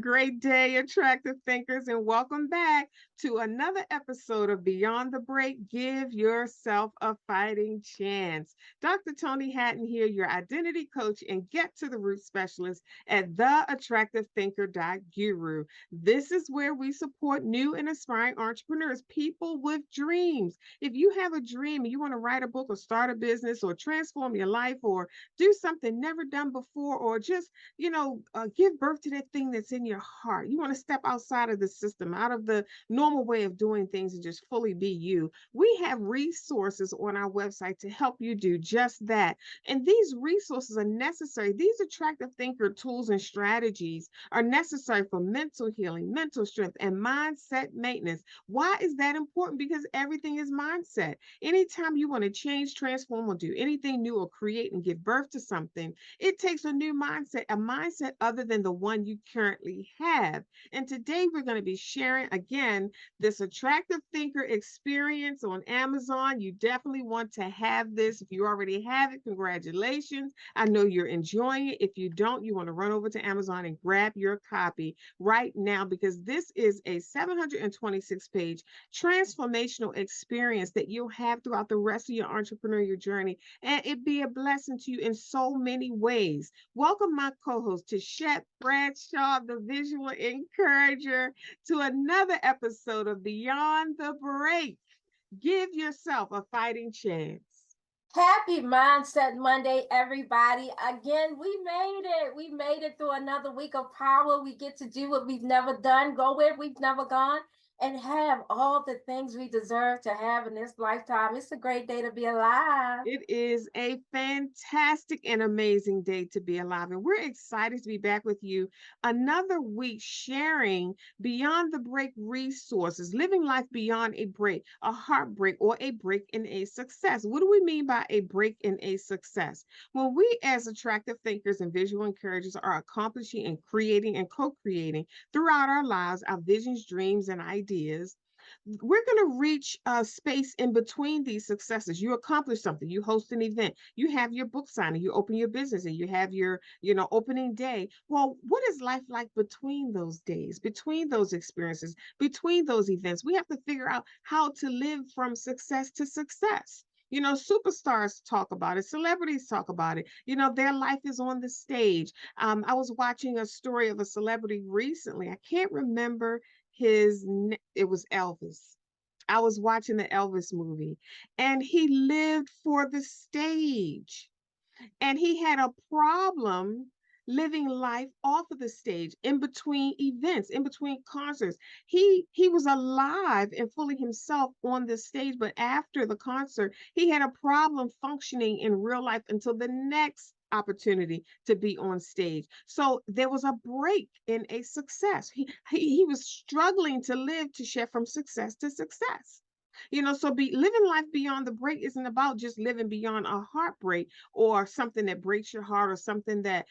great day, attractive thinkers, and welcome back to another episode of Beyond the Break. Give yourself a fighting chance. Dr. Toni Hatton here, your identity coach and get to the root specialist at theattractivethinker.guru. This is where we support new and aspiring entrepreneurs, people with dreams. If you have a dream and you want to write a book or start a business or transform your life or do something never done before or just give birth to that thing that's in your heart. You want to step outside of the system, out of the normal way of doing things and just fully be you. We have resources on our website to help you do just that. And these resources are necessary. These attractive thinker tools and strategies are necessary for mental healing, mental strength, and mindset maintenance. Why is that important? Because everything is mindset. Anytime you want to change, transform, or do anything new or create and give birth to something, it takes a new mindset, a mindset other than the one you currently have. And today we're going to be sharing again this attractive thinker experience on Amazon. You definitely want to have this. If you already have it, congratulations. I know you're enjoying it. If you don't, you want to run over to Amazon and grab your copy right now because this is a 726-page transformational experience that you'll have throughout the rest of your entrepreneurial journey, and it be a blessing to you in so many ways. Welcome my co-host Tichet Bradshaw, the visual encourager, to another episode of Beyond the Break. Give yourself a fighting chance. Happy Mindset Monday, everybody. Again, we made it. We made it through another week of power. We get to do what we've never done, go where we've never gone, and have all the things we deserve to have in this lifetime. It's a great day to be alive. It is a fantastic and amazing day to be alive. And we're excited to be back with you another week sharing Beyond the Break resources, living life beyond a break, a heartbreak, or a break in a success. What do we mean by a break in a success? When we, as attractive thinkers and visual encouragers, are accomplishing and creating and co creating throughout our lives, our visions, dreams, and ideas, we're going to reach a space in between these successes. You accomplish something, you host an event, you have your book signing, you open your business, and you have your opening day. Well, what is life like between those days, between those experiences, between those events? We have to figure out how to live from success to success. Superstars talk about it, celebrities talk about it. Their life is on the stage. I was watching a story of a celebrity recently. I can't remember it was Elvis. I was watching the Elvis movie and he lived for the stage and he had a problem living life off of the stage in between events, in between concerts. He was alive and fully himself on the stage, but after the concert he had a problem functioning in real life until the next opportunity to be on stage. So there was a break in a success. He was struggling to live to shift from success to success. So living life beyond the break isn't about just living beyond a heartbreak or something that breaks your heart or something that,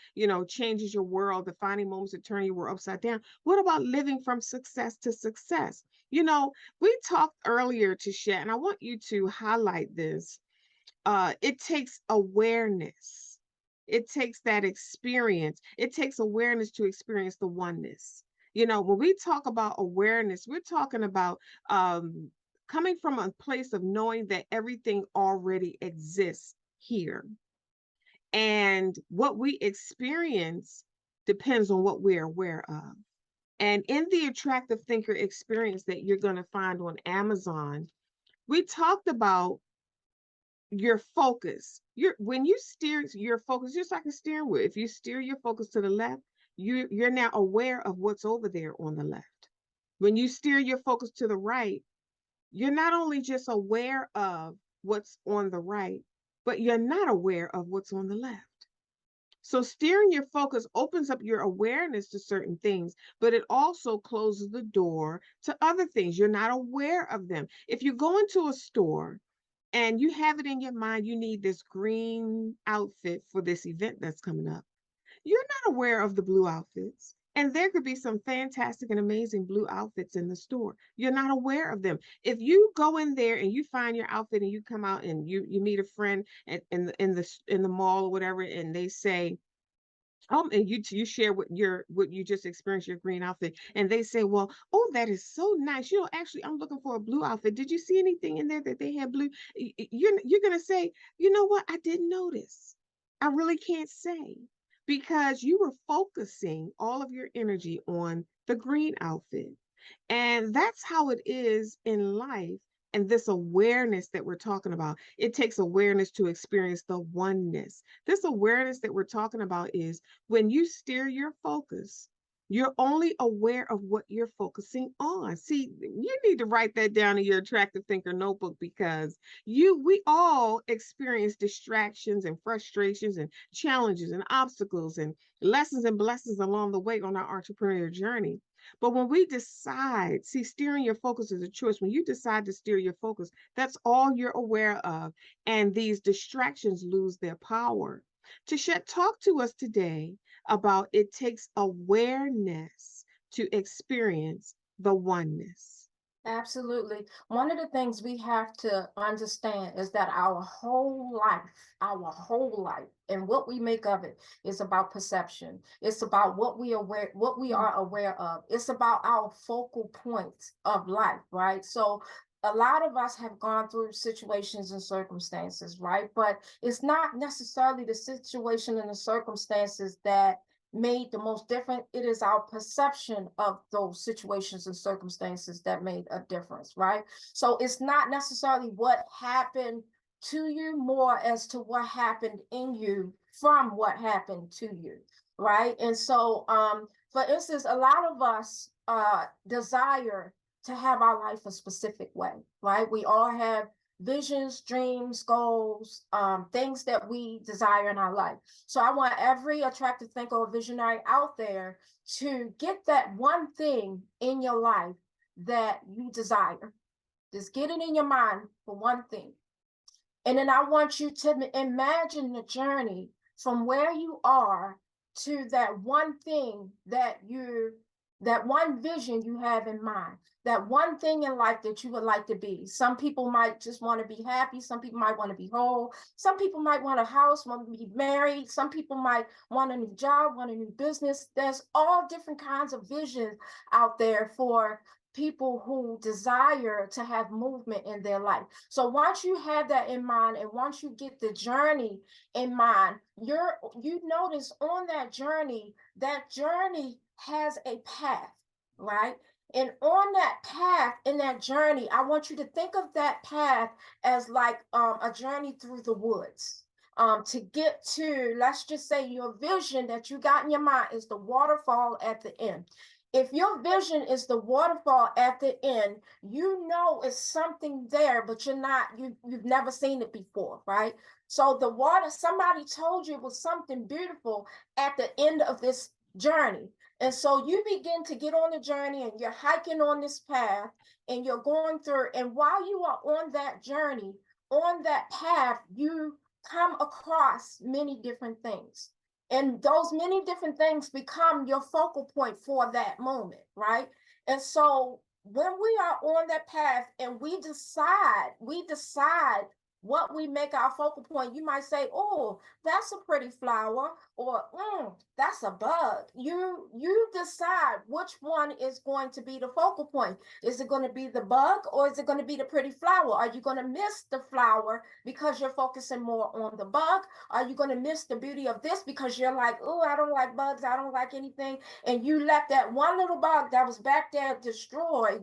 changes your world, defining moments that turn your world upside down. What about living from success to success? We talked earlier to share, and I want you to highlight this. It takes awareness. It takes that experience. It takes awareness to experience the oneness. When we talk about awareness, we're talking about coming from a place of knowing that everything already exists here. And what we experience depends on what we're aware of. And in the attractive thinker experience that you're going to find on Amazon, we talked about your focus. When you steer your focus, just like a steering wheel, if you steer your focus to the left, you're now aware of what's over there on the left. When you steer your focus to the right, you're not only just aware of what's on the right, but you're not aware of what's on the left. So steering your focus opens up your awareness to certain things, but it also closes the door to other things. You're not aware of them. If you go into a store and you have it in your mind, you need this green outfit for this event that's coming up, you're not aware of the blue outfits. And there could be some fantastic and amazing blue outfits in the store. You're not aware of them. If you go in there and you find your outfit and you come out and you meet a friend in the mall or whatever, and they say, And you share what you just experienced, your green outfit, and they say, "Well, oh, that is so nice. You know, actually, I'm looking for a blue outfit. Did you see anything in there that they had blue?" You're gonna say, "You know what? I didn't notice. I really can't say because you were focusing all of your energy on the green outfit." And that's how it is in life. And this awareness that we're talking about, it takes awareness to experience the oneness. This awareness that we're talking about is when you steer your focus, you're only aware of what you're focusing on. See, you need to write that down in your attractive thinker notebook because we all experience distractions and frustrations and challenges and obstacles and lessons and blessings along the way on our entrepreneurial journey. But when we decide, see, steering your focus is a choice. When you decide to steer your focus, that's all you're aware of. And these distractions lose their power. Tichet, talk to us today about it takes awareness to experience the oneness. Absolutely. One of the things we have to understand is that our whole life, and what we make of it is about perception. It's about what we are aware of. It's about our focal points of life, right? So a lot of us have gone through situations and circumstances, right? But it's not necessarily the situation and the circumstances that made the most different. It is our perception of those situations and circumstances that made a difference, right? So it's not necessarily what happened to you, more as to what happened in you from what happened to you, right? And so for instance, a lot of us desire to have our life a specific way, right? We all have visions, dreams, goals, things that we desire in our life. So I want every attractive thinker or visionary out there to get that one thing in your life that you desire. Just get it in your mind for one thing. And then I want you to imagine the journey from where you are to that one thing that one vision you have in mind, that one thing in life that you would like to be. Some people might just want to be happy. Some people might want to be whole. Some people might want a house, want to be married. Some people might want a new job, want a new business. There's all different kinds of visions out there for people who desire to have movement in their life. So once you have that in mind, and once you get the journey in mind, you notice on that journey has a path, right? And on that path, in that journey, I want you to think of that path as like a journey through the woods. To get to, let's just say, your vision that you got in your mind is the waterfall at the end. If your vision is the waterfall at the end, you know it's something there, but you've never seen it before, right? So the water, somebody told you it was something beautiful at the end of this journey. And so you begin to get on the journey, and you're hiking on this path, and you're going through. And while you are on that journey, on that path, you come across many different things. And those many different things become your focal point for that moment, right? And so when we are on that path and we decide what we make our focal point. You might say, oh, that's a pretty flower, or that's a bug. You decide which one is going to be the focal point. Is it going to be the bug, or is it going to be the pretty flower? Are you going to miss the flower because you're focusing more on the bug? Are you going to miss the beauty of this because you're like, oh, I don't like bugs, I don't like anything, and you let that one little bug that was back there destroy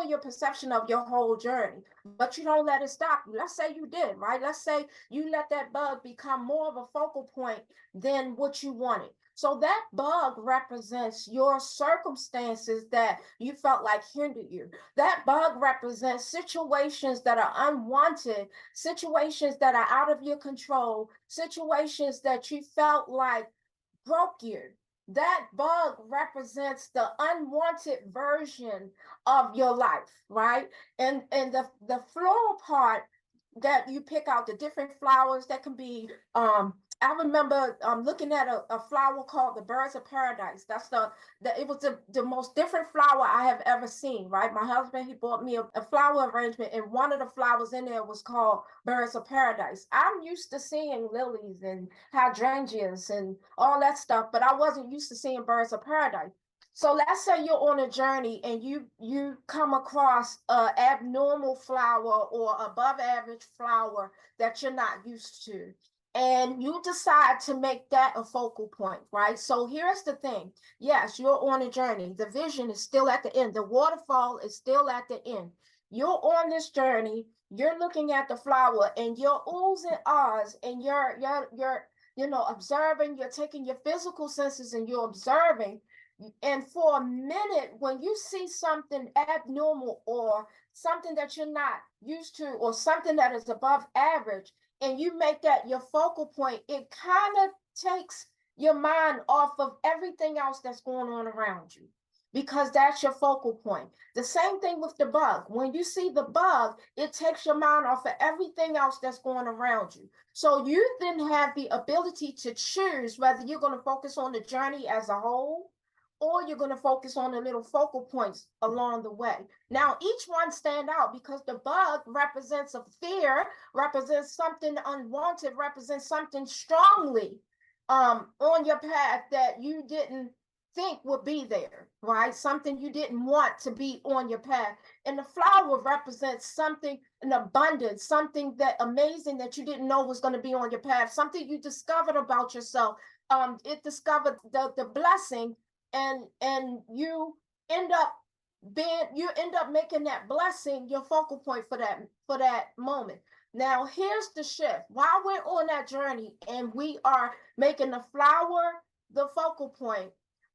your perception of your whole journey? But you don't let it stop you. Let's say you did, right? Let's say you let that bug become more of a focal point than what you wanted. So that bug represents your circumstances that you felt like hindered you. That bug represents situations that are unwanted, situations that are out of your control, situations that you felt like broke you. That bug represents the unwanted version of your life, right? And the floral part that you pick out the different flowers that can be, I remember looking at a flower called the birds of paradise. That's it was the most different flower I have ever seen, right? My husband, he bought me a flower arrangement, and one of the flowers in there was called birds of paradise. I'm used to seeing lilies and hydrangeas and all that stuff, but I wasn't used to seeing birds of paradise. So let's say you're on a journey and you come across a abnormal flower or above average flower that you're not used to, and you decide to make that a focal point, right? So here's the thing. Yes, you're on a journey. The vision is still at the end. The waterfall is still at the end. You're on this journey. You're looking at the flower and you're oohs and ahs, and you're observing. You're taking your physical senses and you're observing. And for a minute, when you see something abnormal or something that you're not used to or something that is above average, and you make that your focal point, it kind of takes your mind off of everything else that's going on around you, because that's your focal point. The same thing with the bug. When you see the bug, it takes your mind off of everything else that's going around you. So you then have the ability to choose whether you're going to focus on the journey as a whole, or you're going to focus on the little focal points along the way. Now, each one stand out because the bug represents a fear, represents something unwanted, represents something strongly on your path that you didn't think would be there, right? Something you didn't want to be on your path. And the flower represents something, an abundance, something that amazing that you didn't know was going to be on your path, something you discovered about yourself. It discovered the blessing, and you end up making that blessing your focal point for that moment. Now here's the shift. While we're on that journey and we are making the flower the focal point,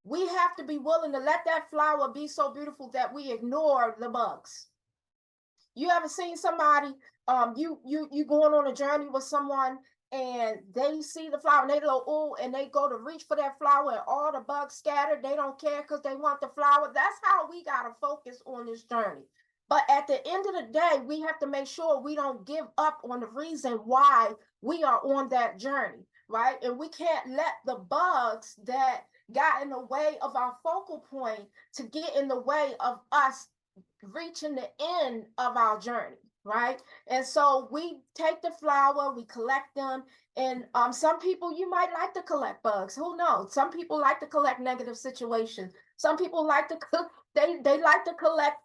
we have to be willing to let that flower be so beautiful that we ignore the bugs. You ever seen somebody, you going on a journey with someone and they see the flower and they go, oh, and they go to reach for that flower and all the bugs scattered. They don't care because they want the flower. That's how we got to focus on this journey. But at the end of the day, we have to make sure we don't give up on the reason why we are on that journey, right? And we can't let the bugs that got in the way of our focal point to get in the way of us reaching the end of our journey, right? And so we take the flower, we collect them, and some people, you might like to collect bugs. Who knows? Some people like to collect negative situations. Some people like to they like to collect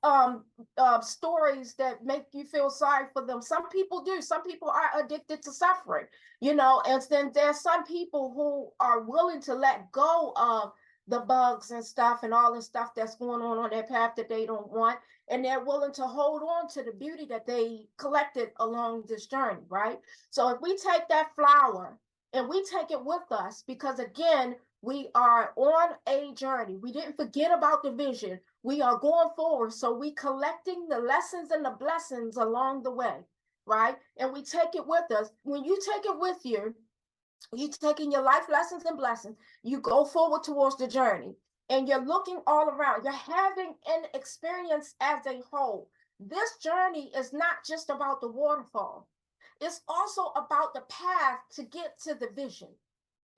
stories that make you feel sorry for them. Some people do. Some people are addicted to suffering, and then there's some people who are willing to let go of the bugs and stuff and all the stuff that's going on their path that they don't want, and they're willing to hold on to the beauty that they collected along this journey, right? So if we take that flower and we take it with us, because again, we are on a journey. We didn't forget about the vision. We are going forward. So we collecting the lessons and the blessings along the way, right? And we take it with us. When you take it with you, you're taking your life lessons and blessings. You go forward towards the journey and you're looking all around. You're having an experience as a whole. This journey is not just about the waterfall. It's also about the path to get to the vision.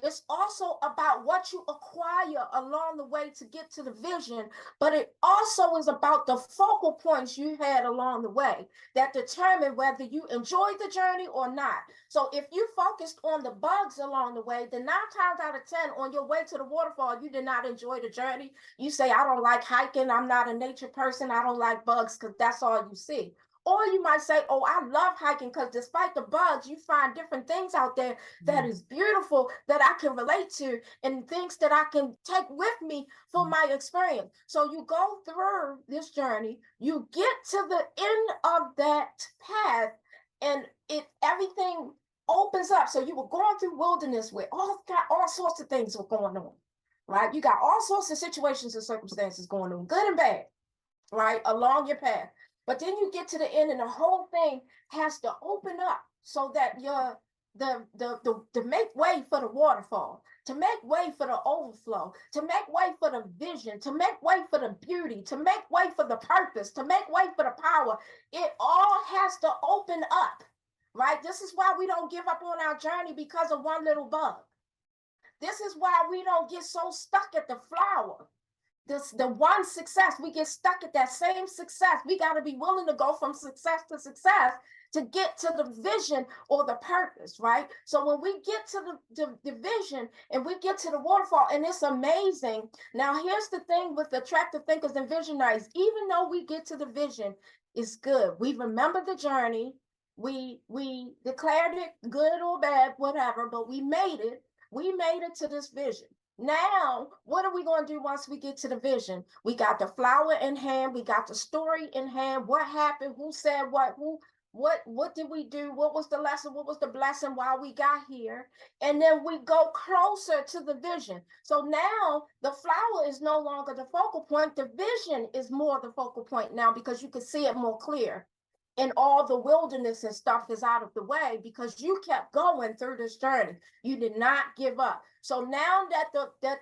It's also about what you acquire along the way to get to the vision, but it also is about the focal points you had along the way that determine whether you enjoyed the journey or not. So if you focused on the bugs along the way, then 9 times out of 10 on your way to the waterfall, you did not enjoy the journey. You say, I don't like hiking. I'm not a nature person. I don't like bugs, because that's all you see. Or you might say, oh, I love hiking because despite the bugs, you find different things out there that is beautiful that I can relate to and things that I can take with me for my experience. So you go through this journey, you get to the end of that path, and everything opens up. So you were going through wilderness where all sorts of things were going on, right? You got all sorts of situations and circumstances going on, good and bad, right, along your path. But then you get to the end and the whole thing has to open up so that to make way for the waterfall, to make way for the overflow, to make way for the vision, to make way for the beauty, to make way for the purpose, to make way for the power. It all has to open up right? This is why we don't give up on our journey because of one little bug. This is why we don't get so stuck at the flower. The one success, we get stuck at that same success. We got to be willing to go from success to get to the vision or the purpose, right? So when we get to the vision and we get to the waterfall, and it's amazing. Now, here's the thing with attractive thinkers and visionaries, even though we get to the vision, it's good. We remember the journey. We declared it good or bad, whatever, but we made it. We made it to this vision. Now, what are we going to do once we get to the vision? We got the flower in hand. We got the story in hand. What happened? Who said what? What did we do? What was the lesson? What was the blessing while we got here? And then we go closer to the vision. So now the flower is no longer the focal point. The vision is more the focal point now because you can see it more clear. And all the wilderness and stuff is out of the way because you kept going through this journey. You did not give up. So now that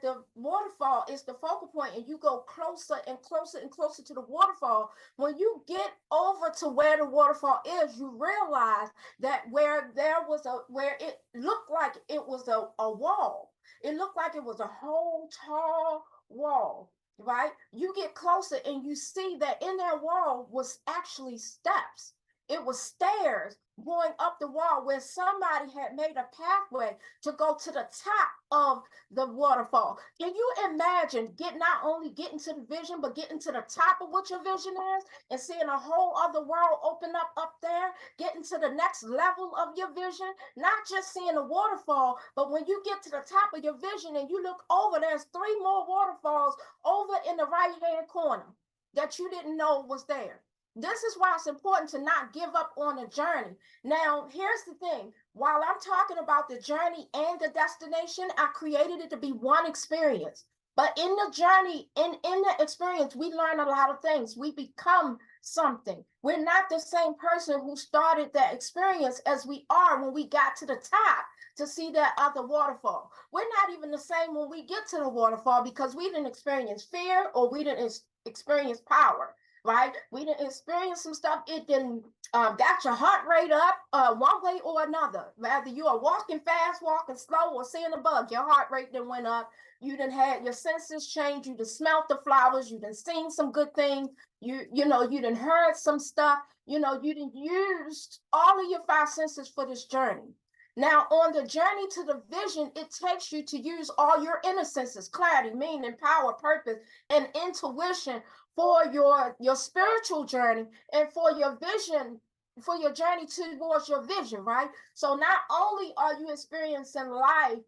the waterfall is the focal point and you go closer and closer and closer to the waterfall, when you get over to where the waterfall is, you realize that where it looked like it was a wall. It looked like it was a whole tall wall, right? You get closer and you see that in that wall was actually steps. It was stairs going up the wall where somebody had made a pathway to go to the top of the waterfall. Can you imagine not only getting to the vision, but getting to the top of what your vision is and seeing a whole other world open up there, getting to the next level of your vision, not just seeing a waterfall, but when you get to the top of your vision and you look over, there's 3 more waterfalls over in the right-hand corner that you didn't know was there. This is why it's important to not give up on a journey. Now, here's the thing. While I'm talking about the journey and the destination, I created it to be one experience. But in the journey, in the experience, we learn a lot of things. We become something. We're not the same person who started that experience as we are when we got to the top to see that other waterfall. We're not even the same when we get to the waterfall because we didn't experience fear or we didn't experience power. Right? We didn't experience some stuff. It didn't got your heart rate up one way or another. Whether you are walking fast, walking slow, or seeing a bug, your heart rate then went up. You done had your senses change. You done smelt the flowers. You done seen some good things. You done heard some stuff. You done used all of your 5 senses for this journey. Now, on the journey to the vision, it takes you to use all your inner senses, clarity, meaning, power, purpose, and intuition for your spiritual journey and for your vision, for your journey towards your vision, right? So not only are you experiencing life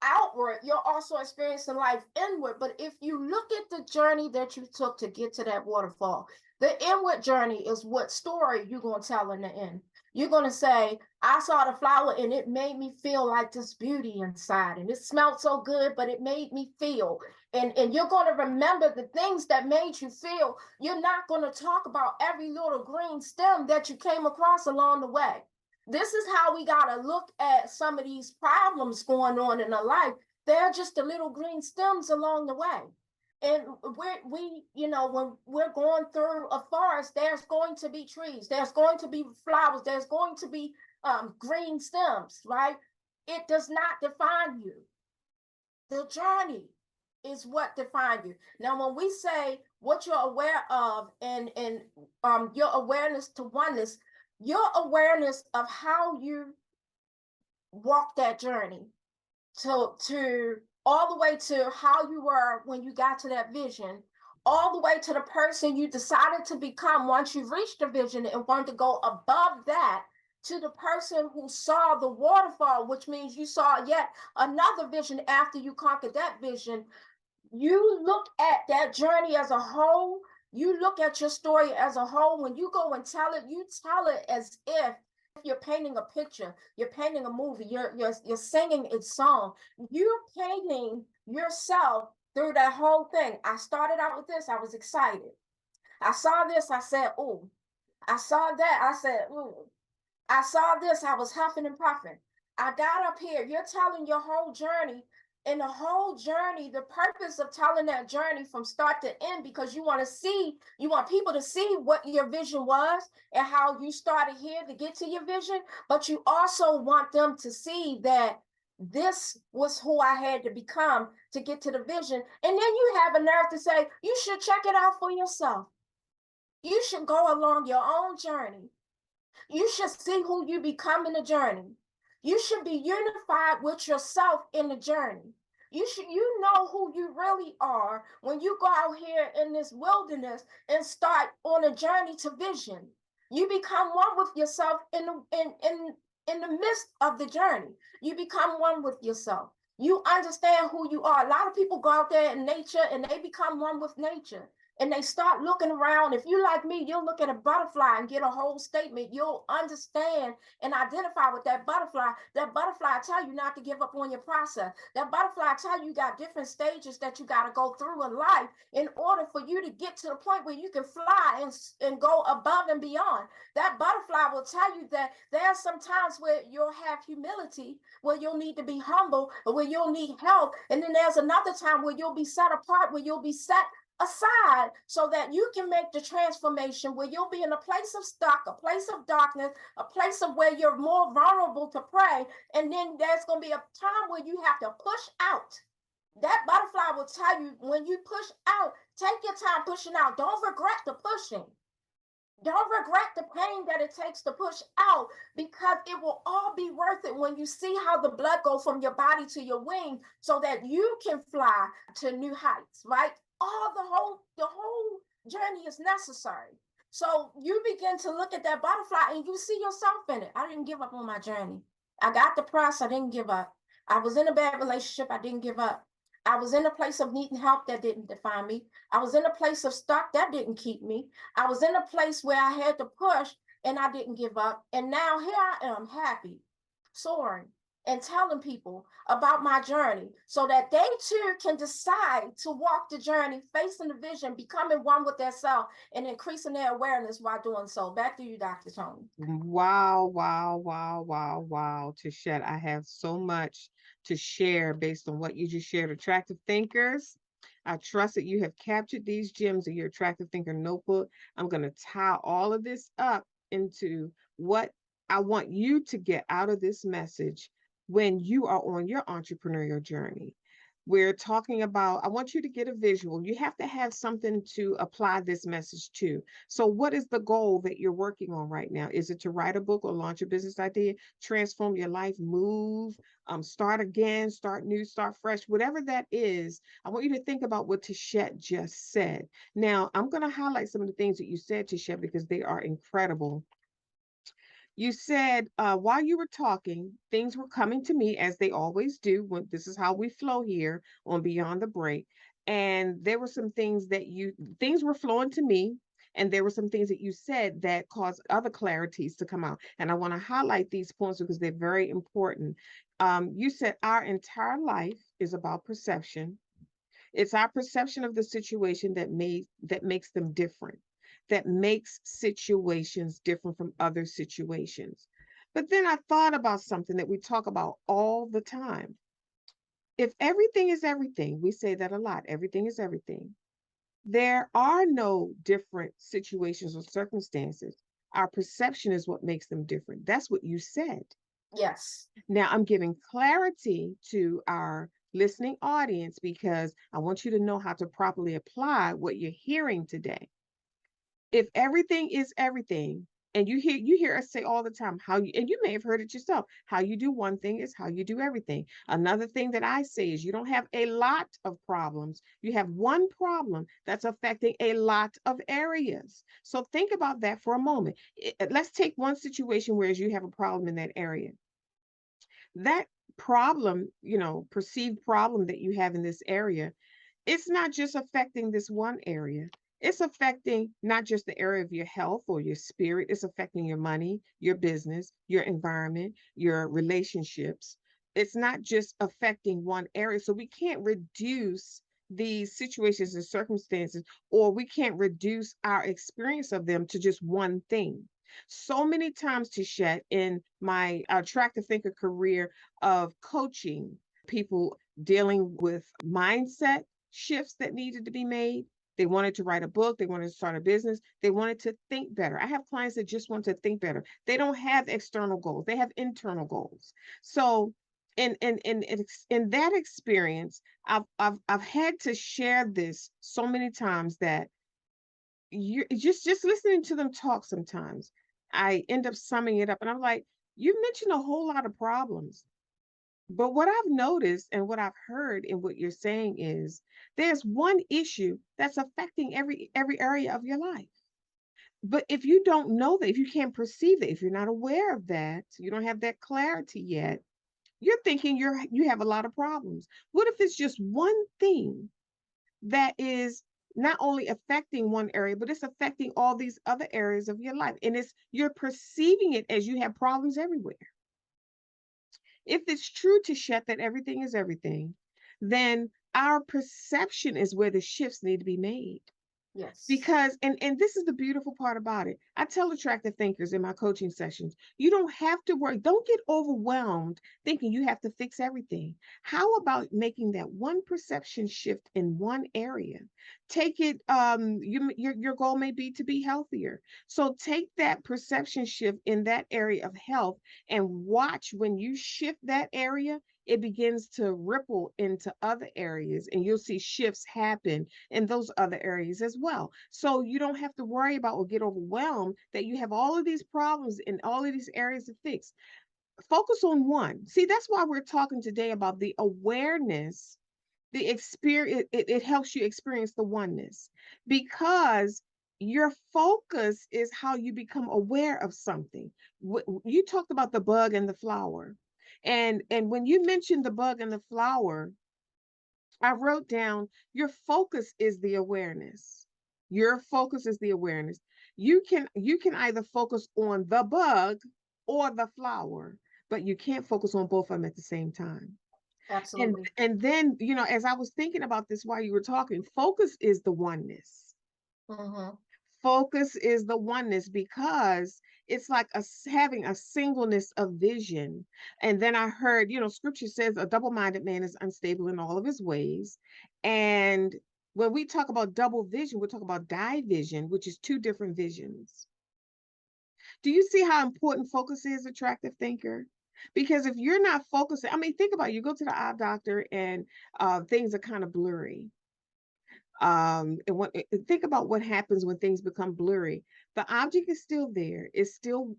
outward, you're also experiencing life inward. But if you look at the journey that you took to get to that waterfall, the inward journey is what story you're going to tell in the end. You're going to say, I saw the flower and it made me feel like this beauty inside. And it smelled so good, but it made me feel. And you're going to remember the things that made you feel. You're not going to talk about every little green stem that you came across along the way. This is how we got to look at some of these problems going on in our life. They're just the little green stems along the way. And when we're going through a forest, there's going to be trees, there's going to be flowers, there's going to be green stems, right? It does not define you. The journey is what defines you. Now, when we say what you're aware of and your awareness to oneness, your awareness of how you walk that journey to all the way to how you were when you got to that vision, all the way to the person you decided to become once you reached the vision and wanted to go above that, to the person who saw the waterfall, which means you saw yet another vision after you conquered that vision. You look at that journey as a whole. You look at your story as a whole. When you go and tell it, you tell it as if you're painting a picture, you're painting a movie, you're singing its song. You're painting yourself through that whole thing. I started out with this, I was excited. I saw this, I said, ooh. I saw that, I said, ooh. I saw this, I was huffing and puffing. I got up here. You're telling your whole journey And the whole journey, the purpose of telling that journey from start to end, because you want people to see what your vision was and how you started here to get to your vision, but you also want them to see that this was who I had to become to get to the vision. And then you have a nerve to say, you should check it out for yourself. You should go along your own journey. You should see who you become in the journey. You should be unified with yourself in the journey. You know who you really are when you go out here in this wilderness and start on a journey to vision. You become one with yourself in the midst of the journey. You become one with yourself. You understand who you are. A lot of people go out there in nature and they become one with nature, and they start looking around. If you like me, you'll look at a butterfly and get a whole statement. You'll understand and identify with that butterfly. That butterfly tell you not to give up on your process. That butterfly tell you got different stages that you got to go through in life in order for you to get to the point where you can fly and go above and beyond. That butterfly will tell you that there are some times where you'll have humility, where you'll need to be humble, or where you'll need help. And then there's another time where you'll be set apart, where you'll be set aside so that you can make the transformation where you'll be in a place of stuck, a place of darkness, a place of where you're more vulnerable to pray. And then there's going to be a time where you have to push out. That butterfly will tell you when you push out, take your time pushing out. Don't regret the pushing. Don't regret the pain that it takes to push out, because it will all be worth it when you see how the blood goes from your body to your wing so that you can fly to new heights, right? All the whole journey is necessary. So you begin to look at that butterfly and you see yourself in it. I didn't give up on my journey. I got depressed. I didn't give up. I was in a bad relationship. I didn't give up. I was in a place of needing help. That didn't define me. I was in a place of stuck. That didn't keep me. I was in a place where I had to push and I didn't give up. And now here I am, happy, soaring, and telling people about my journey so that they too can decide to walk the journey, facing the vision, becoming one with their self, and increasing their awareness while doing so. Back to you, Dr. Toni. Wow, wow, wow, wow, wow, Tichet. I have so much to share based on what you just shared. Attractive thinkers, I trust that you have captured these gems in your attractive thinker notebook. I'm going to tie all of this up into what I want you to get out of this message when you are on your entrepreneurial journey. We're talking about, I want you to get a visual. You have to have something to apply this message to. So, what is the goal that you're working on right now? Is it to write a book or launch a business idea, transform your life, move, start again, start new, start fresh, whatever that is? I want you to think about what Tichet just said. Now, I'm going to highlight some of the things that you said, Tichet, because they are incredible. You said while you were talking, things were coming to me as they always do. When this is how we flow here on Beyond the Break, and there were some things were flowing to me, and there were some things that you said that caused other clarities to come out. And I want to highlight these points because they're very important. You said our entire life is about perception. It's our perception of the situation that makes them different, that makes situations different from other situations. But then I thought about something that we talk about all the time. If everything is everything, we say that a lot, everything is everything. There are no different situations or circumstances. Our perception is what makes them different. That's what you said. Yes. Now, I'm giving clarity to our listening audience because I want you to know how to properly apply what you're hearing today. If everything is everything, and you hear us say all the time how you, and you may have heard it yourself, how you do one thing is how you do everything. Another thing that I say is you don't have a lot of problems. You have one problem that's affecting a lot of areas. So think about that for a moment. Let's take one situation where you have a problem in that area. That problem, perceived problem that you have in this area, it's not just affecting this one area. It's affecting not just the area of your health or your spirit, it's affecting your money, your business, your environment, your relationships. It's not just affecting one area. So we can't reduce these situations and circumstances, or we can't reduce our experience of them to just one thing. So many times, Tichet, in my attractive thinker career of coaching people dealing with mindset shifts that needed to be made. They wanted to write a book. They wanted to start a business. They wanted to think better. I have clients that just want to think better. They don't have external goals. They have internal goals. So in that experience, I've had to share this so many times that you just listening to them talk sometimes, I end up summing it up and I'm like, you mentioned a whole lot of problems. But what I've noticed and what I've heard in what you're saying is there's one issue that's affecting every area of your life. But if you don't know that, if you can't perceive it, if you're not aware of that, you don't have that clarity yet, you're thinking you have a lot of problems. What if it's just one thing that is not only affecting one area, but it's affecting all these other areas of your life? And it's you're perceiving it as you have problems everywhere. If it's true to Shet that everything is everything, then our perception is where the shifts need to be made. Yes. Because and this is the beautiful part about it. I tell attractive thinkers in my coaching sessions, you don't have to worry. Don't get overwhelmed thinking you have to fix everything. How about making that one perception shift in one area? Take it, your goal may be to be healthier. So take that perception shift in that area of health and watch when you shift that area, it begins to ripple into other areas and you'll see shifts happen in those other areas as well. So you don't have to worry about or get overwhelmed that you have all of these problems in all of these areas to fix. Focus on one. See, that's why we're talking today about the awareness, the experience. It helps you experience the oneness because your focus is how you become aware of something. You talked about the bug and the flower. And when you mentioned the bug and the flower, I wrote down your focus is the awareness. Your focus is the awareness. You can either focus on the bug or the flower, but you can't focus on both of them at the same time. And Absolutely. and then, as I was thinking about this while you were talking, focus is the oneness. Mm-hmm. Focus is the oneness because it's like having a singleness of vision. And then I heard, scripture says a double-minded man is unstable in all of his ways. And when we talk about double vision, we're talking about division, which is two different visions. Do you see how important focus is, attractive thinker? Because if you're not focusing, I mean, think about it. You go to the eye doctor and things are kind of blurry. Think about what happens when things become blurry. The object is still there. It's still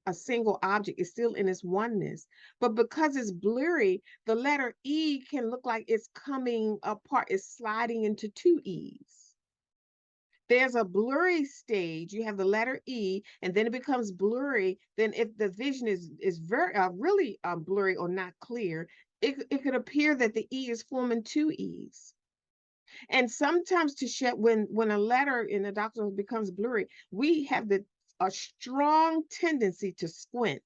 a single object. It's still in its oneness. But because it's blurry, the letter E can look like it's coming apart. It's sliding into two E's. There's a blurry stage. You have the letter E, and then it becomes blurry. Then, if the vision is very really blurry or not clear, it could appear that the E is forming two E's. And sometimes to shed when a letter in the document becomes blurry, we have a strong tendency to squint.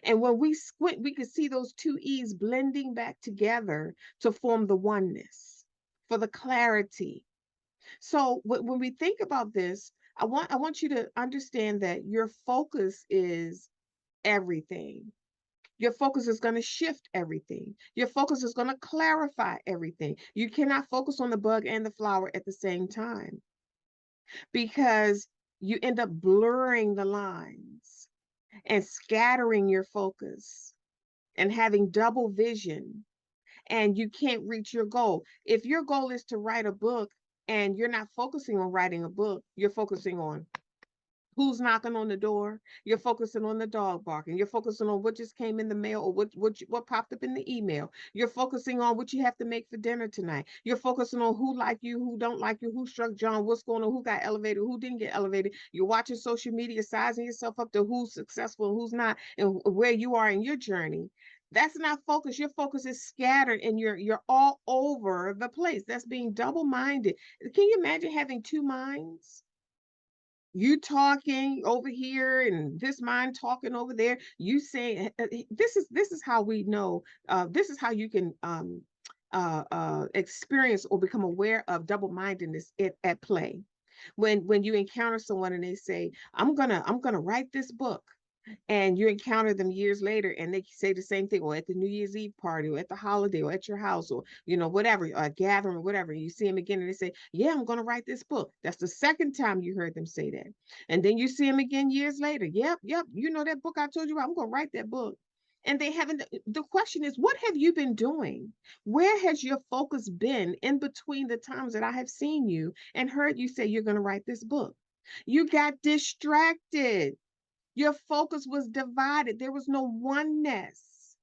And when we squint, we can see those two E's blending back together to form the oneness for the clarity. So when we think about this, I want you to understand that your focus is everything. Your focus is going to shift everything. Your focus is going to clarify everything. You cannot focus on the bug and the flower at the same time because you end up blurring the lines and scattering your focus and having double vision, and you can't reach your goal. If your goal is to write a book and you're not focusing on writing a book, you're focusing on who's knocking on the door. You're focusing on the dog barking. You're focusing on what just came in the mail or what popped up in the email. You're focusing on what you have to make for dinner tonight. You're focusing on who like you, who don't like you, who struck John, what's going on, who got elevated, who didn't get elevated. You're watching social media, sizing yourself up to who's successful and who's not, and where you are in your journey. That's not focus. Your focus is scattered and you're all over the place. That's being double-minded. Can you imagine having two minds? You talking over here and this mind talking over there, you say this is how we know, this is how you can experience or become aware of double-mindedness at play. When you encounter someone and they say, I'm gonna write this book, and you encounter them years later and they say the same thing, or at the New Year's Eve party, or at the holiday, or at your house, or whatever, a gathering or whatever, you see them again and they say, yeah, I'm going to write this book. That's the second time you heard them say that. And then you see them again years later. Yep, that book I told you about, I'm going to write that book. And they haven't. The question is, what have you been doing? Where has your focus been in between the times that I have seen you and heard you say you're going to write this book? You got distracted. Your focus was divided. There was no oneness.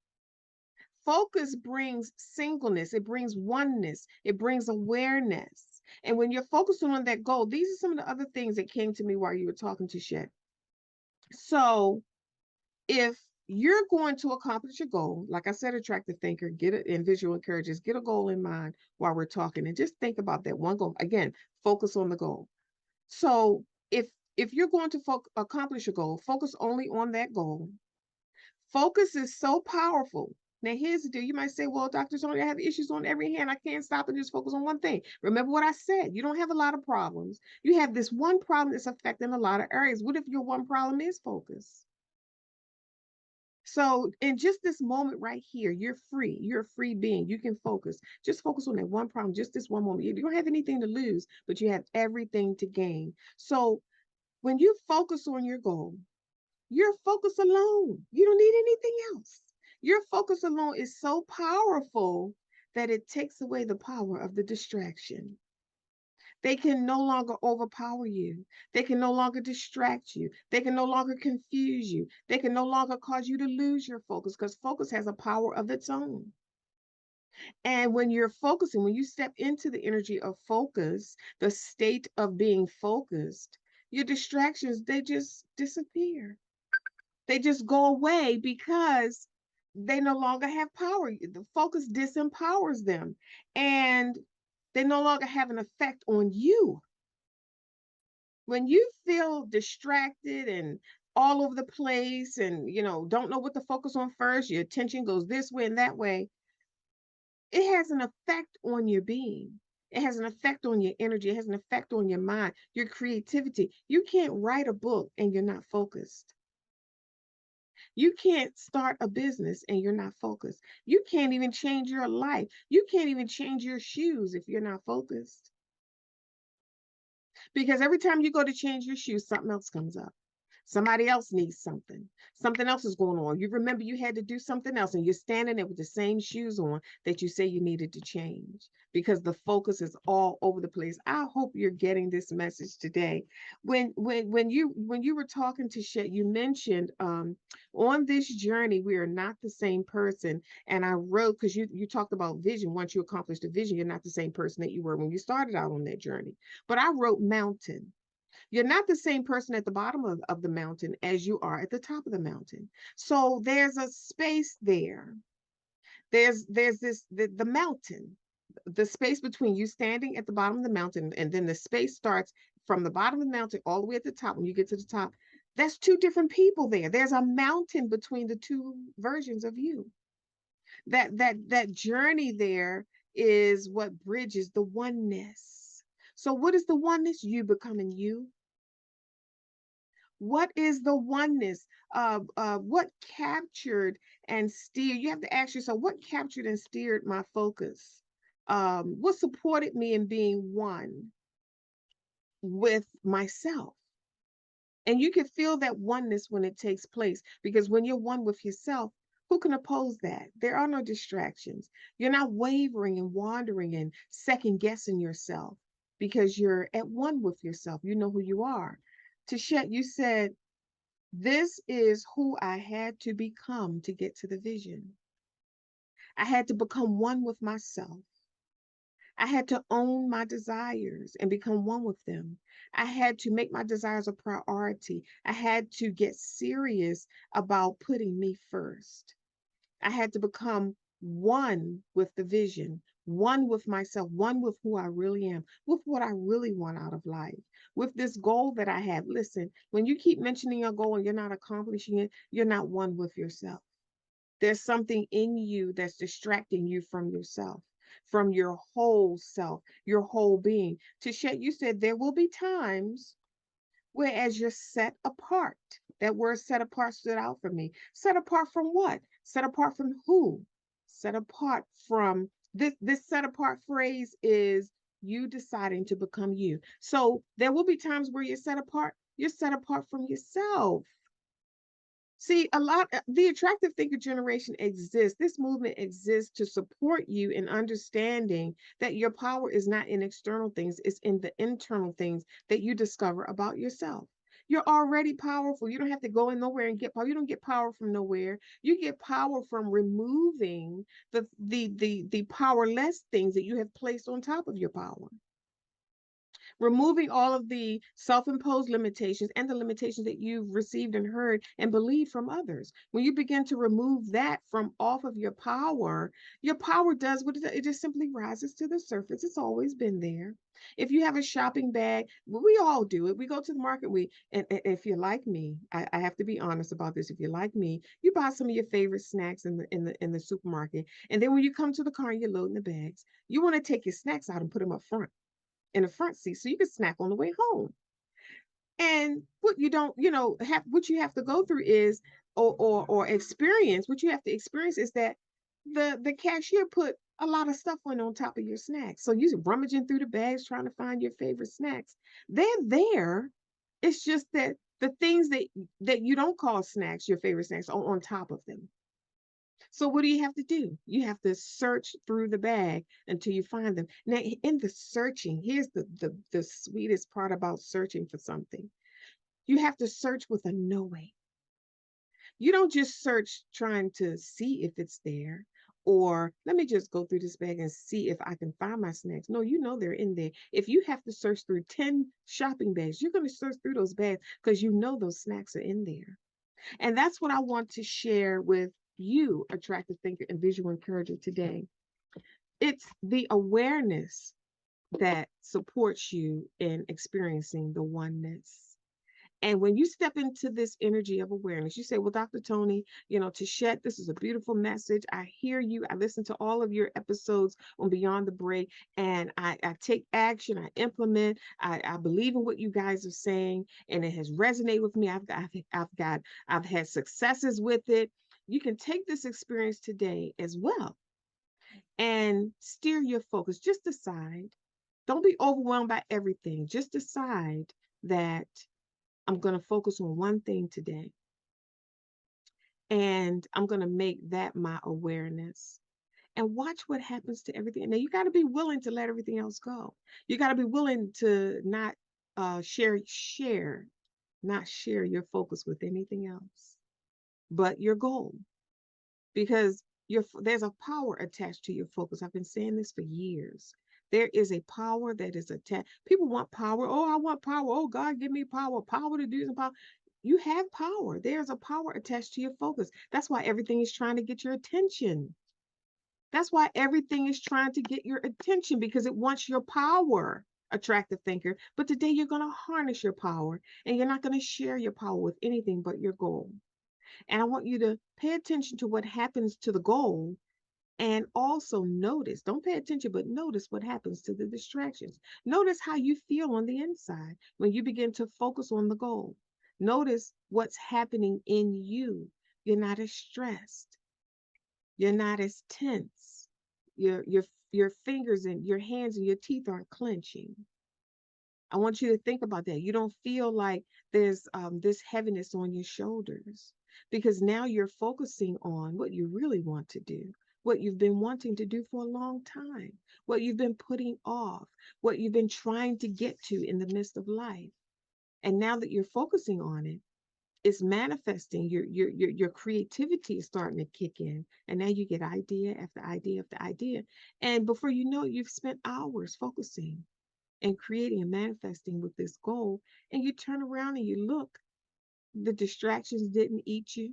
Focus brings singleness. It brings oneness. It brings awareness. And when you're focusing on that goal, these are some of the other things that came to me while you were talking to Shet. So if you're going to accomplish a goal, like I said, attractive thinker, get it, and visual encouragers, get a goal in mind while we're talking and just think about that one goal. Again, focus on the goal. So if you're going to accomplish a goal, focus only on that goal. Focus is so powerful. Now, here's the deal. You might say, well, Dr. Toni, I have issues on every hand. I can't stop and just focus on one thing. Remember what I said. You don't have a lot of problems. You have this one problem that's affecting a lot of areas. What if your one problem is focus? So in just this moment right here, you're free. You're a free being. You can focus. Just focus on that one problem, just this one moment. You don't have anything to lose, but you have everything to gain. So when you focus on your goal, your focus alone, you don't need anything else. Your focus alone is so powerful that it takes away the power of the distraction. They can no longer overpower you. They can no longer distract you. They can no longer confuse you. They can no longer cause you to lose your focus, because focus has a power of its own. And when you're focusing, when you step into the energy of focus, the state of being focused, your distractions, they just disappear. They just go away because they no longer have power. The focus disempowers them, and they no longer have an effect on you. When you feel distracted and all over the place and don't know what to focus on first, your attention goes this way and that way, it has an effect on your being. It has an effect on your energy. It has an effect on your mind, your creativity. You can't write a book and you're not focused. You can't start a business and you're not focused. You can't even change your life. You can't even change your shoes if you're not focused. Because every time you go to change your shoes, something else comes up. Somebody else needs something. Something else is going on. You remember you had to do something else and you're standing there with the same shoes on that you say you needed to change, because the focus is all over the place. I hope you're getting this message today. When you were talking to Shet, you mentioned on this journey we are not the same person. And I wrote, because you talked about vision. Once you accomplish the vision, you're not the same person that you were when you started out on that journey. But I wrote mountain. You're not the same person at the bottom of the mountain as you are at the top of the mountain. So there's a space there. There's the mountain, the space between you standing at the bottom of the mountain, and then the space starts from the bottom of the mountain all the way at the top. When you get to the top, that's two different people there. There's a mountain between the two versions of you. That journey there is what bridges the oneness. So what is the oneness? You becoming you. What is the oneness? What captured and steered? You have to ask yourself, what captured and steered my focus? What supported me in being one with myself? And you can feel that oneness when it takes place, because when you're one with yourself, who can oppose that? There are no distractions. You're not wavering and wandering and second guessing yourself, because you're at one with yourself. You know who you are. Tichet, you said, this is who I had to become to get to the vision. I had to become one with myself. I had to own my desires and become one with them. I had to make my desires a priority. I had to get serious about putting me first. I had to become one with the vision, one with myself, one with who I really am, with what I really want out of life, with this goal that I have. Listen, when you keep mentioning your goal and you're not accomplishing it, you're not one with yourself. There's something in you that's distracting you from yourself, from your whole self, your whole being. Tichet, you said there will be times where as you're set apart, That word set apart stood out for me. Set apart from what? Set apart from who? Set apart from this set apart phrase is you deciding to become you. So there will be times where you're set apart. You're set apart from yourself. See, the attractive thinker generation exists. This movement exists to support you in understanding that your power is not in external things, it's in the internal things that you discover about yourself. You're already powerful. You don't have to go in nowhere and get power. You don't get power from nowhere. You get power from removing the powerless things that you have placed on top of your power, removing all of the self-imposed limitations and the limitations that you've received and heard and believed from others. When you begin to remove that from off of your power does what it just simply rises to the surface. It's always been there. If you have a shopping bag, we all do it. We go to the market. And if you're like me, I have to be honest about this. If you're like me, you buy some of your favorite snacks in the supermarket, and then when you come to the car and you're loading the bags, you want to take your snacks out and put them up front in the front seat so you can snack on the way home. And what you don't, have what you have to go through is or experience, what you have to experience is that the cashier put a lot of stuff on top of your snacks. So you're rummaging through the bags trying to find your favorite snacks. They're there. It's just that the things that you don't call snacks, your favorite snacks, are on top of them. So what do you have to do? You have to search through the bag until you find them. Now, in the searching, here's the sweetest part about searching for something. You have to search with a knowing. You don't just search trying to see if it's there, or let me just go through this bag and see if I can find my snacks. No, you know they're in there. If you have to search through 10 shopping bags, you're going to search through those bags because you know those snacks are in there. And that's what I want to share with you, attractive thinker and visual encourager, today. It's the awareness that supports you in experiencing the oneness. And when you step into this energy of awareness, you say, well, Dr. Toni, Tichet, this is a beautiful message. I hear you. I listen to all of your episodes on Beyond the Break, and I take action. I implement. I believe in what you guys are saying, and it has resonated with me. I've had successes with it. You can take this experience today as well and steer your focus. Just decide. Don't be overwhelmed by everything. Just decide that I'm going to focus on one thing today, and I'm going to make that my awareness and watch what happens to everything. Now, you got to be willing to let everything else go. You got to be willing to not not share your focus with anything else but your goal, because there's a power attached to your focus. I've been saying this for years. There is a power that is attached. People want power. Oh, I want power. Oh, God, give me power. Power to do some power. You have power. There's a power attached to your focus. That's why everything is trying to get your attention. That's why everything is trying to get your attention, because it wants your power, attractive thinker. But today you're going to harness your power, and you're not going to share your power with anything but your goal. And I want you to pay attention to what happens to the goal, and also notice, don't pay attention, but notice what happens to the distractions. Notice how you feel on the inside when you begin to focus on the goal. Notice what's happening in you. You're not as stressed. You're not as tense. Your fingers and your hands and your teeth aren't clenching. I want you to think about that. You don't feel like there's this heaviness on your shoulders, because now you're focusing on what you really want to do, what you've been wanting to do for a long time, what you've been putting off, what you've been trying to get to in the midst of life. And now that you're focusing on it, it's manifesting. Your creativity is starting to kick in, and now you get idea after idea after idea. And before you know it, you've spent hours focusing and creating and manifesting with this goal, and you turn around and you look, the distractions didn't eat you,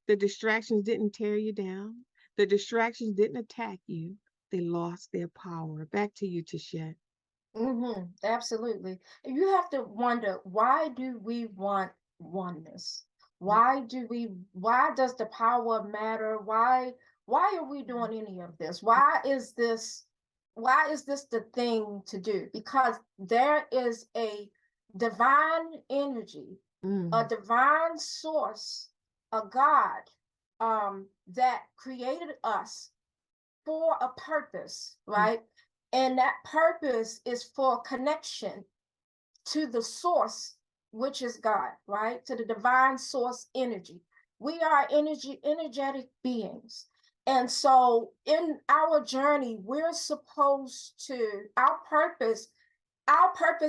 the distractions didn't tear you down, the distractions didn't attack you, they lost their power. Back to you, Tichet. Absolutely. You have to wonder, why do we want oneness? Why does the power matter? Why are we doing any of this? Why is this the thing to do? Because there is a divine energy a divine source, a God, that created us for a purpose, right? And that purpose is for connection to the source, which is God, right? To the divine source energy. We are energetic beings. And so in our journey, we're supposed to, our purpose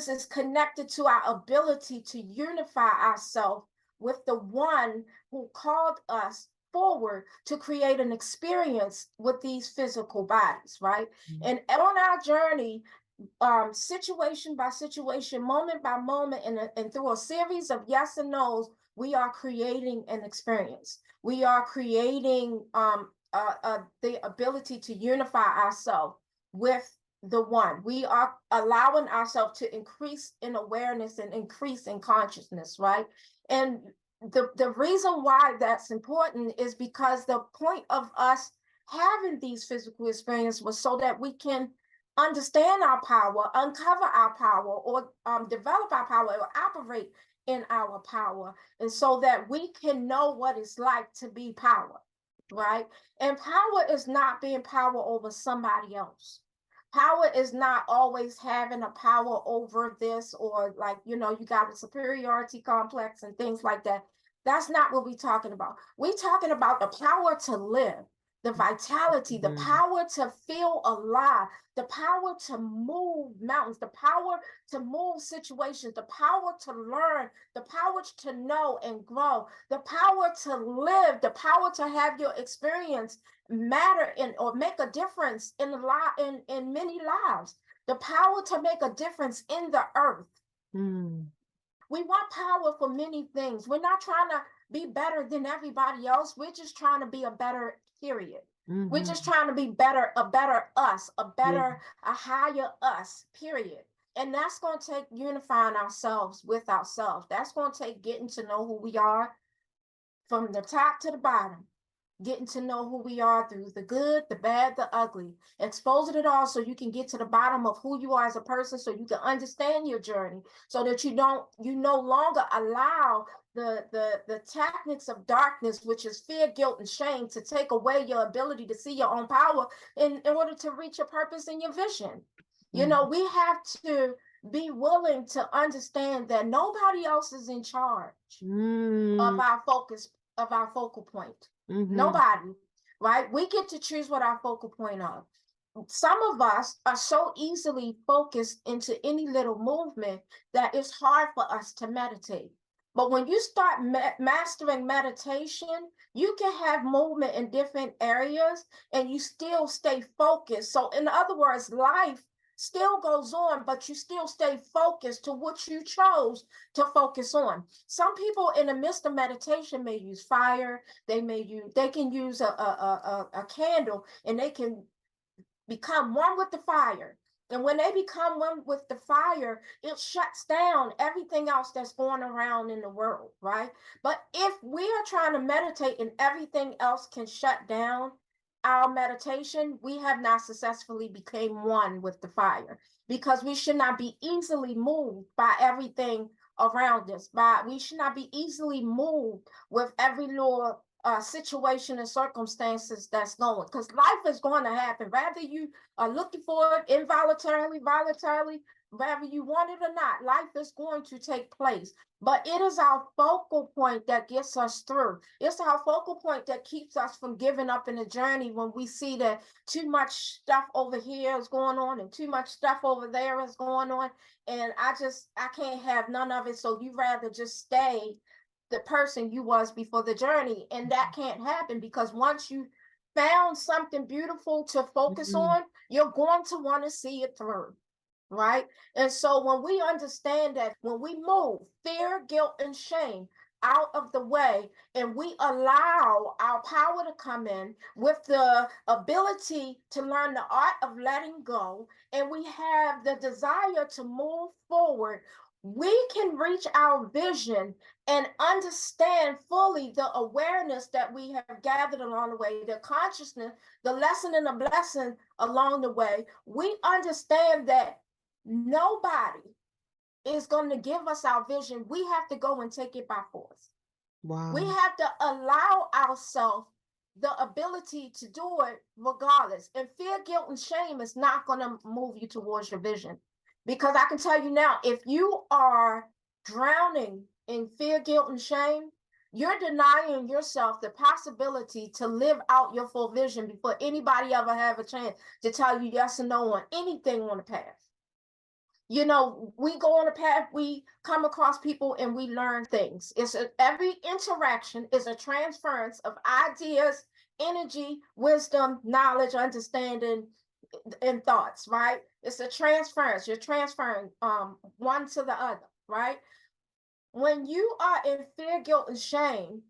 is connected to our ability to unify ourselves with the one who called us forward to create an experience with these physical bodies, right? And on our journey, situation by situation, moment by moment, and through a series of yes and no's, we are creating an experience. We are creating the ability to unify ourselves with the one. We are allowing ourselves to increase in awareness and increase in consciousness, right? And the reason why that's important is because the point of us having these physical experiences was so that we can understand our power, uncover our power, or develop our power, or operate in our power, and so that we can know what it's like to be power, right? And power is not being power over somebody else. Power is not always having a power over this, or like, you got a superiority complex and things like that. That's not what we're talking about. We're talking about the power to live, the vitality, the power to feel alive, the power to move mountains, the power to move situations, the power to learn, the power to know and grow, the power to live, the power to have your experience matter in or make a difference in in many lives, the power to make a difference in the earth. We want power for many things. We're not trying to be better than everybody else. We're just trying to be a better, period. We're just trying to be better, a better us, a higher us, period. And that's going to take unifying ourselves with ourselves. That's going to take getting to know who we are from the top to the bottom, getting to know who we are through the good, the bad, the ugly, exposing it all so you can get to the bottom of who you are as a person, so you can understand your journey, so that you no longer allow the techniques of darkness, which is fear, guilt, and shame, to take away your ability to see your own power in order to reach your purpose and your vision. We have to be willing to understand that nobody else is in charge of our focus, of our focal point. Nobody, right? We get to choose what our focal point of. Some of us are so easily focused into any little movement that it's hard for us to meditate. But when you start mastering meditation, you can have movement in different areas and you still stay focused. So in other words, life still goes on, but you still stay focused to what you chose to focus on. Some people in the midst of meditation may use fire. They can use a candle, and they can become one with the fire. And when they become one with the fire, it shuts down everything else that's going around in the world, right? But if we are trying to meditate and everything else can shut down our meditation, we have not successfully become one with the fire, because we should not be easily moved by everything around us. We should not be easily moved with every little situation and circumstances that's going, because life is going to happen, whether you are looking for it involuntarily, voluntarily, whether you want it or not. Life is going to take place, but it is our focal point that gets us through. It's our focal point that keeps us from giving up in the journey when we see that too much stuff over here is going on and too much stuff over there is going on, and I can't have none of it. So you rather just stay the person you was before the journey. And that can't happen, because once you found something beautiful to focus on, you're going to want to see it through, right? And so when we understand that, when we move fear, guilt, and shame out of the way, and we allow our power to come in with the ability to learn the art of letting go, and we have the desire to move forward, we can reach our vision and understand fully the awareness that we have gathered along the way, the consciousness, the lesson and the blessing along the way. We understand that nobody is going to give us our vision, we have to go and take it by force. Wow. We have to allow ourselves the ability to do it regardless. And fear, guilt, and shame is not going to move you towards your vision. Because I can tell you now, if you are drowning in fear, guilt, and shame, you're denying yourself the possibility to live out your full vision before anybody ever have a chance to tell you yes or no on anything on the path. You know, we go on a path, we come across people and we learn things. Every interaction is a transference of ideas, energy, wisdom, knowledge, understanding, and thoughts, right? It's a transference. You're transferring one to the other, right? When you are in fear, guilt, and shame,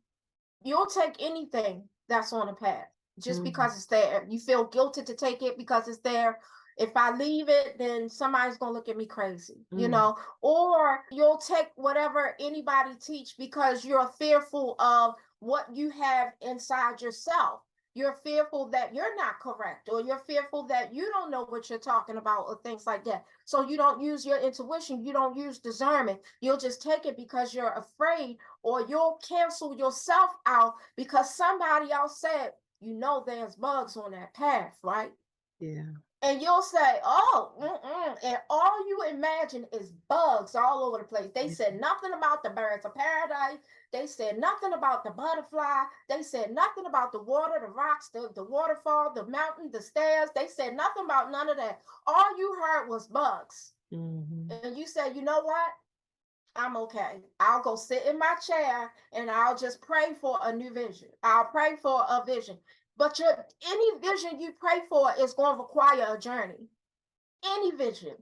you'll take anything that's on a path just because it's there. You feel guilty to take it because it's there. If I leave it, then somebody's gonna look at me crazy, you know, or you'll take whatever anybody teach because you're fearful of what you have inside yourself. You're fearful that you're not correct, or you're fearful that you don't know what you're talking about, or things like that. So you don't use your intuition, you don't use discernment. You'll just take it because you're afraid, or you'll cancel yourself out because somebody else said, you know, there's bugs on that path, right? Yeah. And you'll say, oh, and all you imagine is bugs all over the place. They said nothing about the birds of paradise. They said nothing about the butterfly. They said nothing about the water, the rocks, the waterfall, the mountain, the stairs. They said nothing about none of that. All you heard was bugs. And you said, you know what? I'm okay. I'll go sit in my chair and I'll just pray for a new vision. I'll pray for a vision. But any vision you pray for is going to require a journey. Any vision,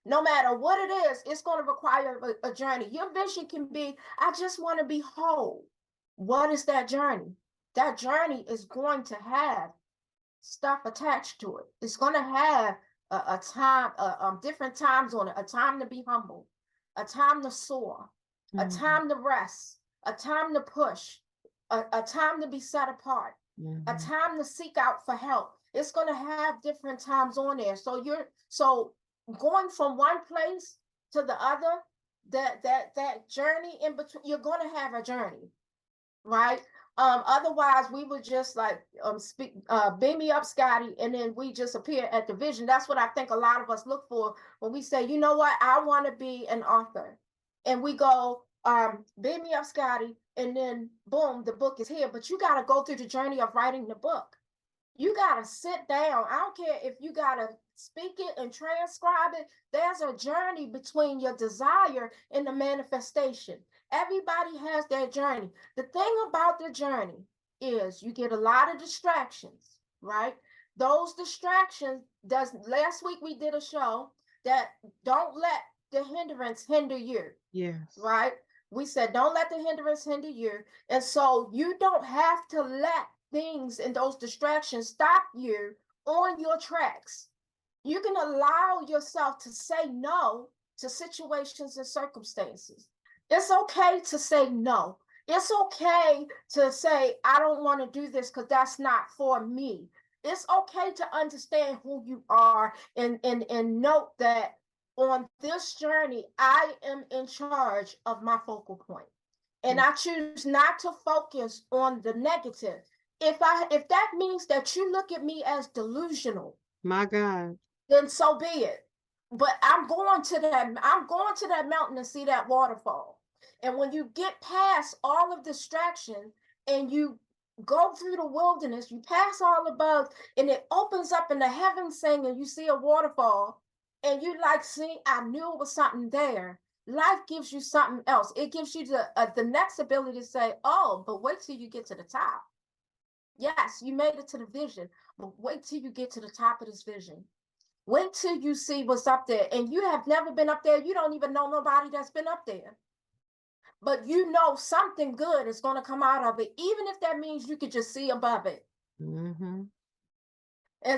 no matter what it is, it's going to require a journey. Your vision can be, I just want to be whole. What is that journey? That journey is going to have stuff attached to it. It's going to have a time, different times on it, a time to be humble, a time to soar, a time to rest, a time to push, a time to be set apart, a time to seek out for help. It's going to have different times on there. So going from one place to the other, that journey in between, you're going to have a journey, right? Otherwise we would just like beam me up, Scotty, and then we just appear at the vision. That's what I think a lot of us look for when we say, you know what, I want to be an author, and we go, beam me up, Scotty, and then boom, the book is here. But you got to go through the journey of writing the book. You got to sit down. I don't care if you got to speak it and transcribe it. There's a journey between your desire and the manifestation. Everybody has their journey. The thing about the journey is you get a lot of distractions, right? Those distractions, last week we did a show that don't let the hindrance hinder you. Yes. Right? We said, don't let the hindrance hinder you. And so you don't have to let things and those distractions stop you on your tracks. You can allow yourself to say no to situations and circumstances. It's okay to say no. It's okay to say, I don't want to do this because that's not for me. It's okay to understand who you are and note that on this journey, I am in charge of my focal point. And I choose not to focus on the negative. If that means that you look at me as delusional, my God, then so be it. But I'm going to that mountain to see that waterfall. And when you get past all of distraction and you go through the wilderness, you pass all the bugs, and it opens up in the heavens sing, and you see a waterfall, and you like, see, I knew it was something there. Life gives you something else. It gives you the next ability to say, oh, but wait till you get to the top. Yes, you made it to the vision, but wait till you get to the top of this vision. Wait till you see what's up there. And you have never been up there. You don't even know nobody that's been up there. But you know something good is going to come out of it, even if that means you could just see above it. And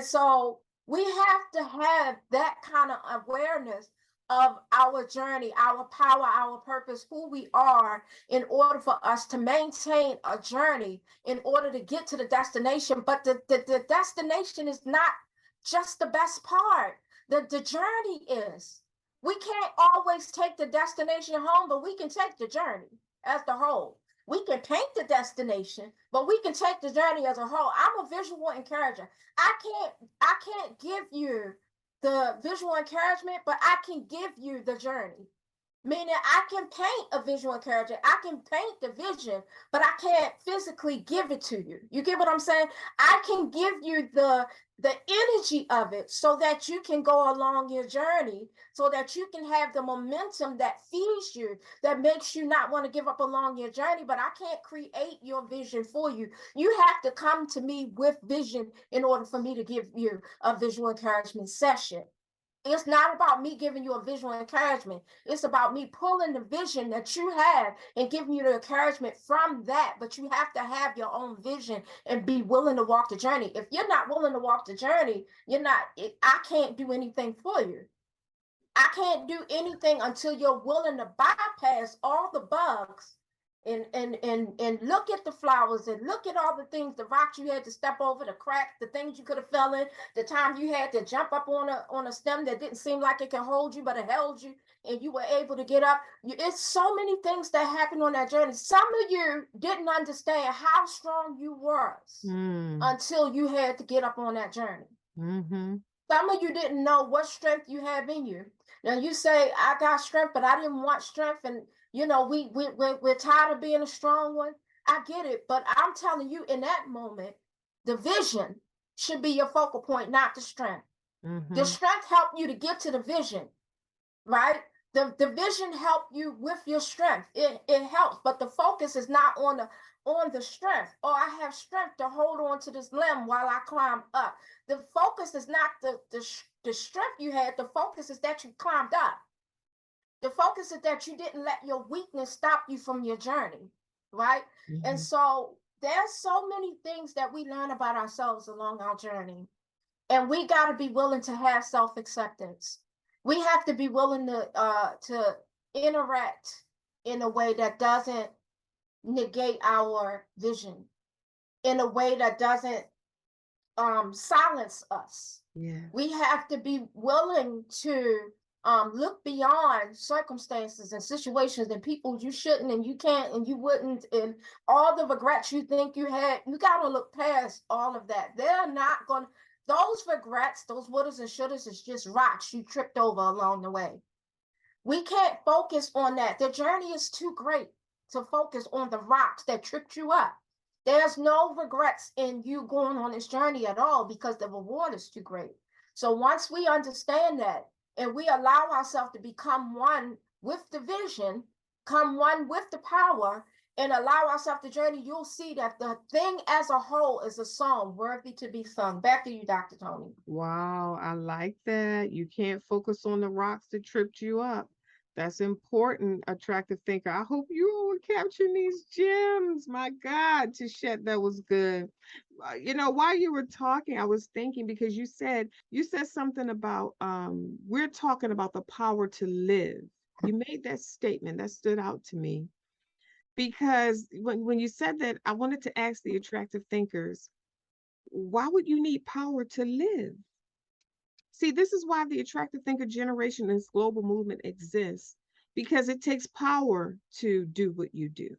so we have to have that kind of awareness of our journey, our power, our purpose, who we are, in order for us to maintain a journey in order to get to the destination. But the destination is not just the best part. The journey is. We can't always take the destination home, but we can take the journey as the whole. We can paint the destination, but we can take the journey as a whole. I'm a visual encourager. I can't give you the visual encouragement, but I can give you the journey. Meaning I can paint a visual encourager. I can paint the vision, but I can't physically give it to you. You get what I'm saying? I can give you the energy of it so that you can go along your journey, so that you can have the momentum that feeds you, that makes you not want to give up along your journey. But I can't create your vision for you. You have to come to me with vision in order for me to give you a visual encouragement session. It's not about me giving you a visual encouragement. It's about me pulling the vision that you have and giving you the encouragement from that. But you have to have your own vision and be willing to walk the journey. If you're not willing to walk the journey, I can't do anything for you. I can't do anything until you're willing to bypass all the bugs and look at the flowers and look at all the things, the rocks you had to step over, the cracks, the things you could have fell in, the time you had to jump up on a stem that didn't seem like it could hold you, but it held you and you were able to get up. It's so many things that happened on that journey. Some of you didn't understand how strong you was until you had to get up on that journey. Some of you didn't know what strength you have in you. Now you say, I got strength, but I didn't want strength. And we're tired of being a strong one. I get it. But I'm telling you, in that moment, the vision should be your focal point, not the strength. The strength helped you to get to the vision, right? The vision helped you with your strength. It helps, but the focus is not on the strength. Oh, I have strength to hold on to this limb while I climb up. The focus is not the strength you had. The focus is that you climbed up. The focus is that you didn't let your weakness stop you from your journey, right? And so there's so many things that we learn about ourselves along our journey. And we got to be willing to have self-acceptance. We have to be willing to interact in a way that doesn't negate our vision, in a way that doesn't silence us. We have to be willing to look beyond circumstances and situations and people you shouldn't and you can't and you wouldn't, and all the regrets you think you had. You got to look past all of that. They're not going to, those regrets, those wouldas and shouldas is just rocks you tripped over along the way. We can't focus on that. The journey is too great to focus on the rocks that tripped you up. There's no regrets in you going on this journey at all because the reward is too great. So once we understand that and we allow ourselves to become one with the vision, come one with the power, and allow ourselves to journey, you'll see that the thing as a whole is a song worthy to be sung. Back to you, Dr. Toni. Wow, I like that. You can't focus on the rocks that tripped you up. That's important, attractive thinker. I hope you all were capturing these gems. My God, Tichet, that was good. While you were talking, I was thinking because you said something about we're talking about the power to live. You made that statement that stood out to me. Because when you said that, I wanted to ask the attractive thinkers, why would you need power to live? See, this is why the attractive thinker generation and this global movement exists, because it takes power to do what you do.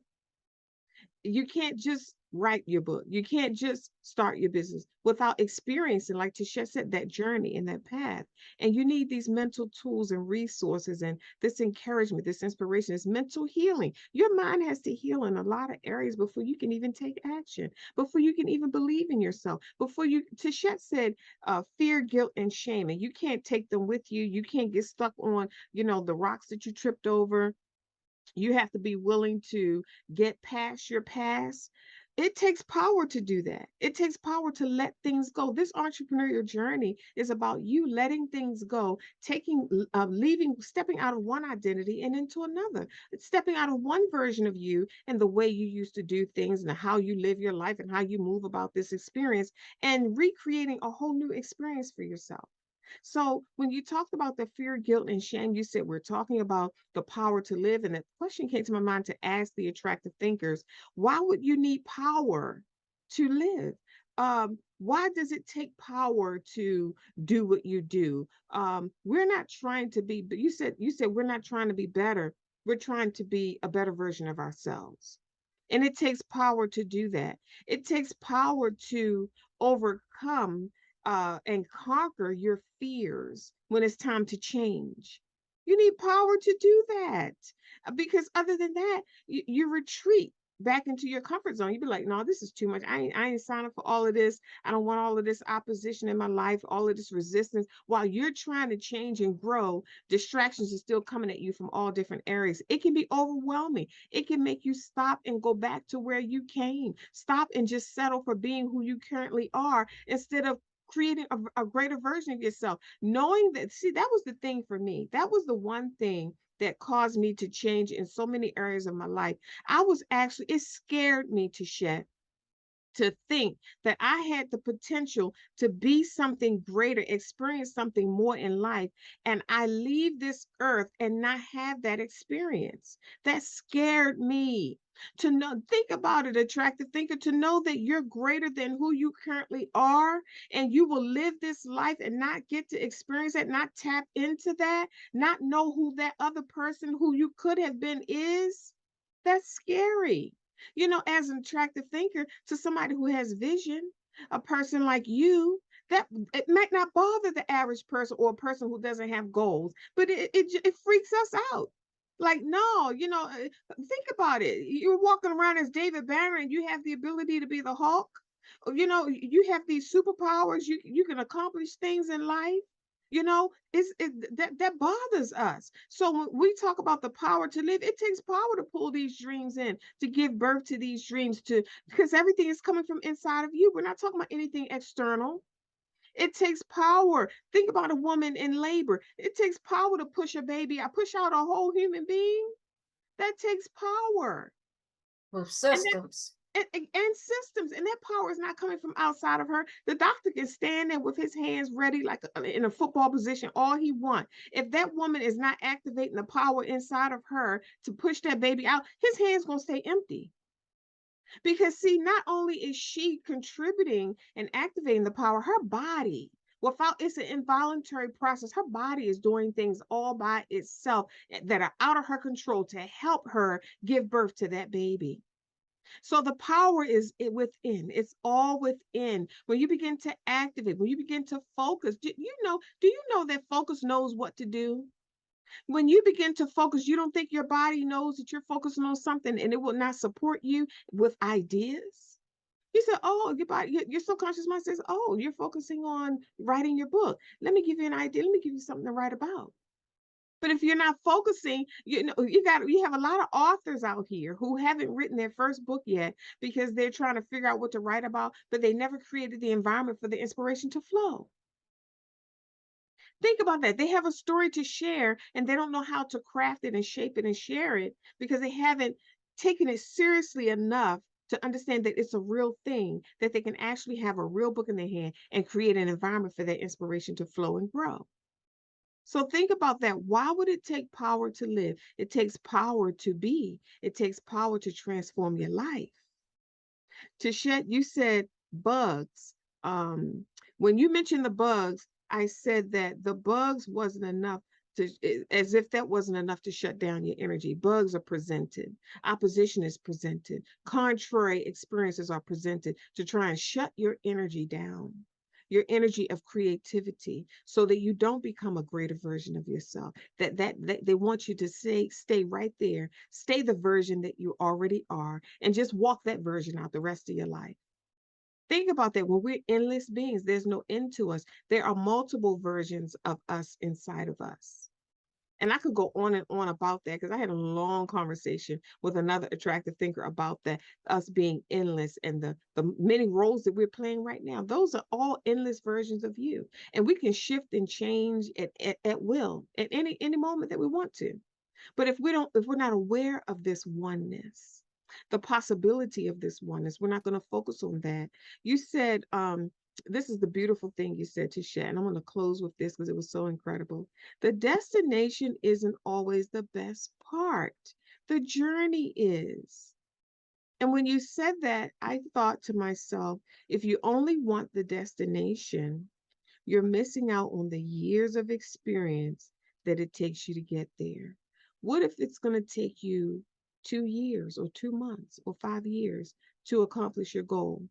You can't just write your book. You can't just start your business without experiencing, like Tisha said, that journey and that path. And you need these mental tools and resources and this encouragement, this inspiration, this mental healing. Your mind has to heal in a lot of areas before you can even take action, before you can even believe in yourself, before you, Tisha said, fear, guilt, and shame. And you can't take them with you. You can't get stuck on, the rocks that you tripped over. You have to be willing to get past your past. It takes power to do that. It takes power to let things go. This entrepreneurial journey is about you letting things go, stepping out of one identity and into another, stepping out of one version of you and the way you used to do things and how you live your life and how you move about this experience and recreating a whole new experience for yourself. So when you talked about the fear, guilt, and shame, you said we're talking about the power to live. And the question came to my mind to ask the attractive thinkers, why would you need power to live? Why does it take power to do what you do? We're not trying to be, but you said we're not trying to be better. We're trying to be a better version of ourselves. And it takes power to do that. It takes power to overcome and conquer your fears when it's time to change. You need power to do that. Because other than that, you retreat back into your comfort zone. You'd be like, no, this is too much. I ain't signing for all of this. I don't want all of this opposition in my life, all of this resistance. While you're trying to change and grow, distractions are still coming at you from all different areas. It can be overwhelming. It can make you stop and go back to where you came. Stop and just settle for being who you currently are instead of creating a greater version of yourself. Knowing that, see, that was the thing for me. That was the one thing that caused me to change in so many areas of my life. It scared me to shed, to think that I had the potential to be something greater, experience something more in life, and I leave this earth and not have that experience. That scared me. To know, think about it, attractive thinker, to know that you're greater than who you currently are, and you will live this life and not get to experience that, not tap into that, not know who that other person who you could have been is. That's scary. As an attractive thinker, to somebody who has vision, a person like you, that it might not bother the average person or a person who doesn't have goals, but it freaks us out. Like, no, think about it. You're walking around as David Banner and you have the ability to be the Hulk. You have these superpowers. You can accomplish things in life. That bothers us. So when we talk about the power to live, it takes power to pull these dreams in, to give birth to these dreams, to because everything is coming from inside of you. We're not talking about anything external. It takes power. Think about a woman in labor. It takes power to push a baby out, push out a whole human being. That takes power. With And that systems. and systems, and that power is not coming from outside of her. The doctor can stand there with his hands ready, like in a football position, all he wants. If that woman is not activating the power inside of her to push that baby out, his hands gonna stay empty. Because see, not only is she contributing and activating the power, her body, without, it's an involuntary process, her body is doing things all by itself that are out of her control to help her give birth to that baby. So the power is within. It's all within. When you begin to activate, when you begin to focus, do you know that focus knows what to do? When you begin to focus, you don't think your body knows that you're focusing on something and it will not support you with ideas. You said, oh, your body, your subconscious mind says, oh, you're focusing on writing your book. Let me give you an idea. Let me give you something to write about. But if you're not focusing, you have a lot of authors out here who haven't written their first book yet because they're trying to figure out what to write about, but they never created the environment for the inspiration to flow. Think about that. They have a story to share and they don't know how to craft it and shape it and share it because they haven't taken it seriously enough to understand that it's a real thing, that they can actually have a real book in their hand and create an environment for that inspiration to flow and grow. So think about that. Why would it take power to live? It takes power to be. It takes power to transform your life. Tichet, you said bugs. When you mentioned the bugs, I said that the bugs wasn't enough to, as if that wasn't enough to shut down your energy. Bugs are presented, opposition is presented, contrary experiences are presented to try and shut your energy down, your energy of creativity, so that you don't become a greater version of yourself. That they want you to stay right there, stay the version that you already are, and just walk that version out the rest of your life. Think about that. When we're endless beings, there's no end to us. There are multiple versions of us inside of us. And I could go on and on about that because I had a long conversation with another attractive thinker about that, us being endless and the many roles that we're playing right now. Those are all endless versions of you. And we can shift and change at will at any moment that we want to. But if we're not aware of this oneness, the possibility of this oneness, we're not going to focus on that. You said, this is the beautiful thing you said, Tisha, and I'm going to close with this because it was so incredible. The destination isn't always the best part. The journey is. And when you said that, I thought to myself, if you only want the destination, you're missing out on the years of experience that it takes you to get there. What if it's going to take you 2 years or 2 months or 5 years to accomplish your goal?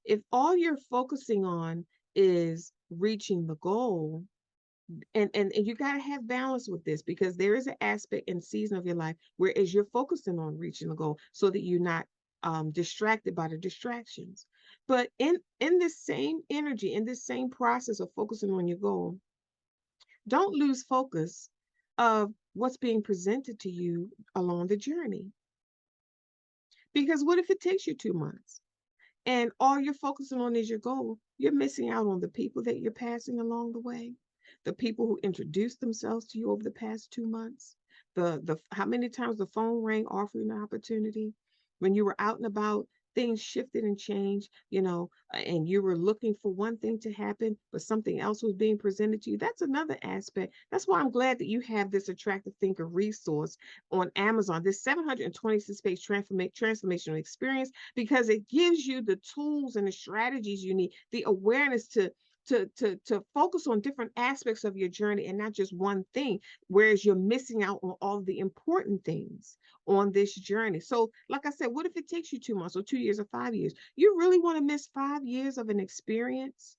If all you're focusing on is reaching the goal, and you got to have balance with this, because there is an aspect and season of your life where as you're focusing on reaching the goal so that you're not distracted by the distractions. But in this same energy, in this same process of focusing on your goal, don't lose focus of what's being presented to you along the journey. Because what if it takes you 2 months and all you're focusing on is your goal? You're missing out on the people that you're passing along the way, the people who introduced themselves to you over the past 2 months, the how many times the phone rang offering an opportunity when you were out and about. Things shifted and changed, and you were looking for one thing to happen, but something else was being presented to you. That's another aspect. That's why I'm glad that you have this Attractive Thinker resource on Amazon, this 726-page transformational experience, because it gives you the tools and the strategies you need, the awareness to focus on different aspects of your journey and not just one thing, whereas you're missing out on all the important things on this journey. So, like I said, what if it takes you 2 months or 2 years or 5 years? You really want to miss 5 years of an experience,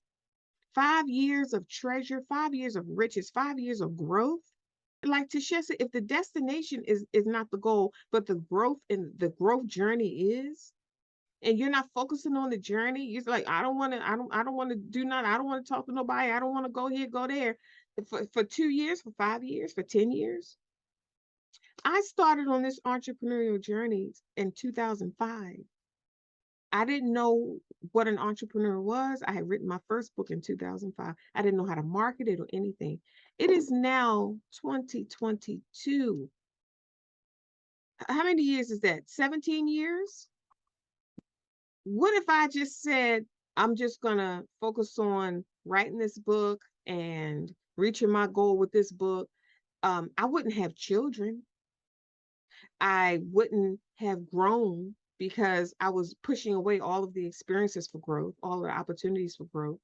5 years of treasure, 5 years of riches, 5 years of growth? Like Tichet said, if the destination is not the goal, but the growth and the growth journey is, and you're not focusing on the journey, you're like, I don't want to do nothing. I don't want to talk to nobody. I don't want to go here, go there. For 2 years, for 5 years, for 10 years. I started on this entrepreneurial journey in 2005. I didn't know what an entrepreneur was. I had written my first book in 2005. I didn't know how to market it or anything. It is now 2022. How many years is that? 17 years? What if I just said, I'm just going to focus on writing this book and reaching my goal with this book? I wouldn't have children. I wouldn't have grown because I was pushing away all of the experiences for growth, all the opportunities for growth.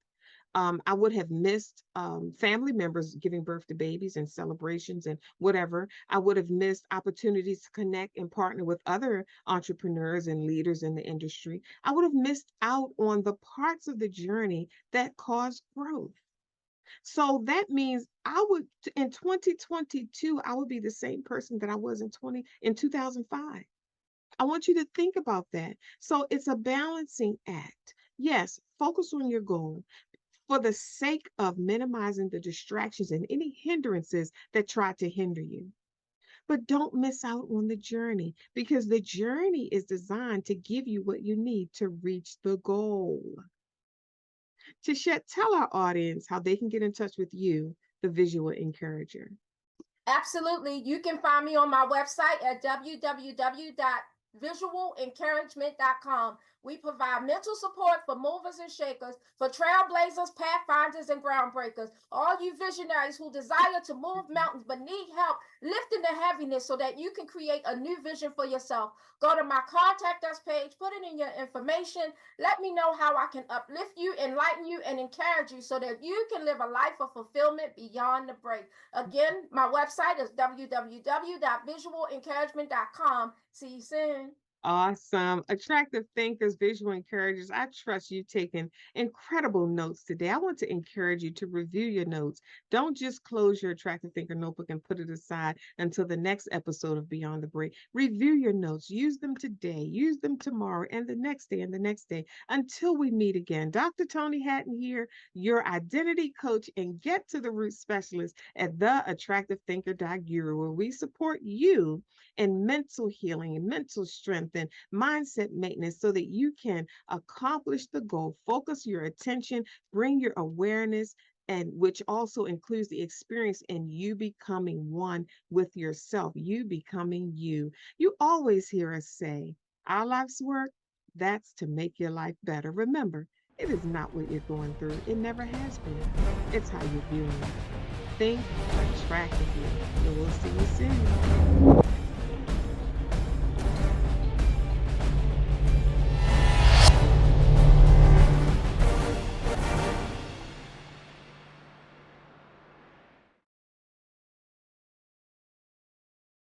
I would have missed family members giving birth to babies and celebrations and whatever. I would have missed opportunities to connect and partner with other entrepreneurs and leaders in the industry. I would have missed out on the parts of the journey that cause growth. So that means in 2022, I would be the same person that I was in 2005. I want you to think about that. So it's a balancing act. Yes, focus on your goal for the sake of minimizing the distractions and any hindrances that try to hinder you. But don't miss out on the journey, because the journey is designed to give you what you need to reach the goal. Tichet, tell our audience how they can get in touch with you, the visual encourager. Absolutely. You can find me on my website at www.visualencouragement.com. We provide mental support for movers and shakers, for trailblazers, pathfinders, and groundbreakers. All you visionaries who desire to move mountains but need help lifting the heaviness so that you can create a new vision for yourself. Go to my contact us page, put it in your information. Let me know how I can uplift you, enlighten you, and encourage you so that you can live a life of fulfillment beyond the break. Again, my website is www.visualencouragement.com. See you soon. Awesome. Attractive thinkers, visual encouragers. I trust you taking incredible notes today. I want to encourage you to review your notes. Don't just close your Attractive Thinker notebook and put it aside until the next episode of Beyond the Break. Review your notes. Use them today. Use them tomorrow and the next day and the next day until we meet again. Dr. Toni Hatton here, your identity coach and get to the root specialist at theattractivethinker.guru, where we support you in mental healing and mental strength and mindset maintenance so that you can accomplish the goal. Focus your attention, bring your awareness, and which also includes the experience in you becoming one with yourself, you becoming you. You always hear us say, our life's work, that's to make your life better. Remember, it is not what you're going through. It never has been. It's how you're viewing it. Think attractively, and we'll see you soon.